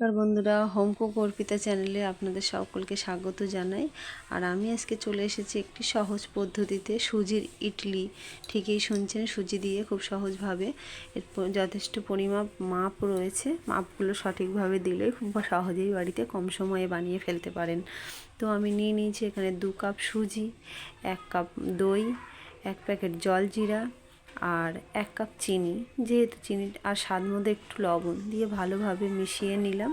নমস্কার বন্ধুরা, home cook Arpita চ্যানেলে আপনাদের সকলকে স্বাগত জানাই। আর আমি আজকে চলে এসেছি একটি সহজ পদ্ধতিতে সুজির ইডলি। ঠিকই শুনছেন, সুজি দিয়ে খুব সহজভাবে এর যথেষ্ট মাপ রয়েছে। মাপগুলো সঠিকভাবে দিলে খুব সহজেই বাড়িতে কম সময়ে বানিয়ে ফেলতে পারেন। তো আমি নিয়ে নিয়েছি এখানে 2 কাপ সুজি, 1 কাপ দই, 1 প্যাকেট জলজিরা আর 1 কাপ চিনি। যেহেতু চিনি আর স্বাদ মতো একটু লবণ দিয়ে ভালোভাবে মিশিয়ে নিলাম।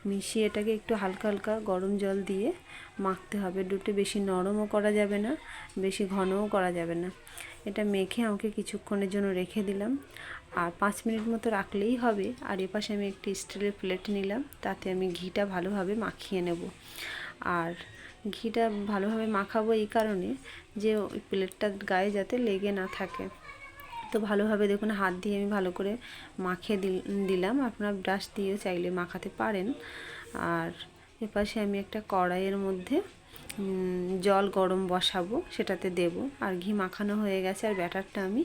মিশিয়ে এটাকে একটু হালকা হালকা গরম জল দিয়ে মাখতে হবে। ডোটা বেশি নরমও করা যাবে না, বেশি ঘনও করা যাবে না। এটা মেখে আমাকে কিছুক্ষণের জন্য রেখে দিলাম। আর 5 মিনিট মতো রাখলেই হবে। আর এপাশে আমি একটি স্টিলের প্লেট নিলাম, তাতে আমি ঘিটা ভালোভাবে মাখিয়ে নেব। আর ঘিটা ভালোভাবে মাখাবো এই কারণে যে ওই প্লেটটার গায়ে যাতে লেগে না থাকে। তো ভালোভাবে দেখুন হাত দিয়ে আমি ভালো করে মাখিয়ে দিলাম। আপনারা ব্রাশ দিয়েও চাইলে মাখাতে পারেন। আর এপাশে আমি একটা কড়াইয়ের মধ্যে জল গরম বসাবো, সেটাতে দেব। আর ঘি মাখানো হয়ে গেছে, আর ব্যাটারটা আমি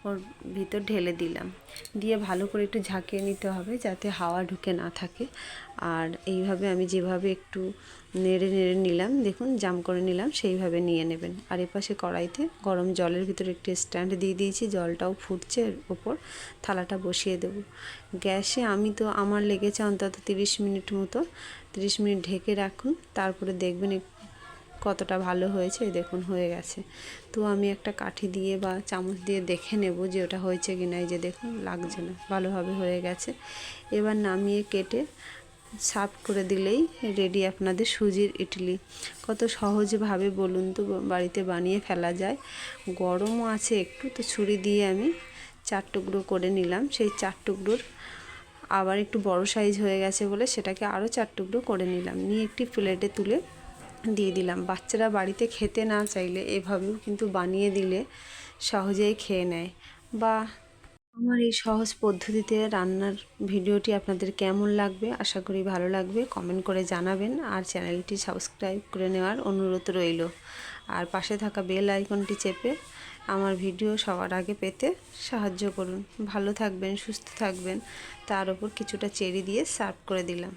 ওর ভিতর ঢেলে দিলাম। দিয়ে ভালো করে একটু ঝাঁকিয়ে নিতে হবে যাতে হাওয়া ঢুকে না থাকে। আর এইভাবে আমি যেভাবে একটু নেড়ে নেড়ে নিলাম, দেখুন জাম করে নিলাম, সেইভাবে নিয়ে নেবেন। আর এপাশে কড়াইতে গরম জলের ভিতরে একটি স্ট্যান্ড দিয়ে দিয়েছি, জলটাও ফুটছে, এর ওপর থালাটা বসিয়ে দেব। গ্যাসে আমার লেগেছে অন্তত 30 মিনিট মতো। 30 মিনিট ঢেকে রাখুন, তারপরে দেখবেন কতটা ভালো হয়েছে। দেখুন হয়ে গেছে। তো আমি একটা কাঠি দিয়ে বা চামচ দিয়ে দেখে নেব যে ওটা হয়েছে কি না। এই যে দেখুন, লাগছে না, ভালোভাবে হয়ে গেছে। এবার নামিয়ে কেটে সার্ভ করে দিলেই রেডি আপনাদের সুজির ইডলি। কত সহজভাবে বলুন তো বাড়িতে বানিয়ে ফেলা যায়। গরমও আছে একটু, তো ছুরি দিয়ে আমি 4 টুকরো করে নিলাম। সেই 4 টুকরোর আবার একটু বড় সাইজ হয়ে গেছে বলে সেটাকে আরও 4 টুকরো করে নিলাম। নিয়ে একটি প্লেটে তুলে দিয়ে দিলাম। বাচ্চারা বাড়িতে খেতে না চাইলে এভাবেও কিন্তু বানিয়ে দিলে সহজেই খেয়ে নেয়। বা আমার এই সহজ পদ্ধতিতে রান্নার ভিডিওটি আপনাদের কেমন লাগবে, আশা করি ভালো লাগবে। কমেন্ট করে জানাবেন। আর চ্যানেলটি সাবস্ক্রাইব করে নেওয়ার অনুরোধ রইল। আর পাশে থাকা বেল আইকনটি চেপে আমার ভিডিও সবার আগে পেতে সাহায্য করুন। ভালো থাকবেন, সুস্থ থাকবেন। তার উপর কিছুটা চেরি দিয়ে সার্ভ করে দিলাম।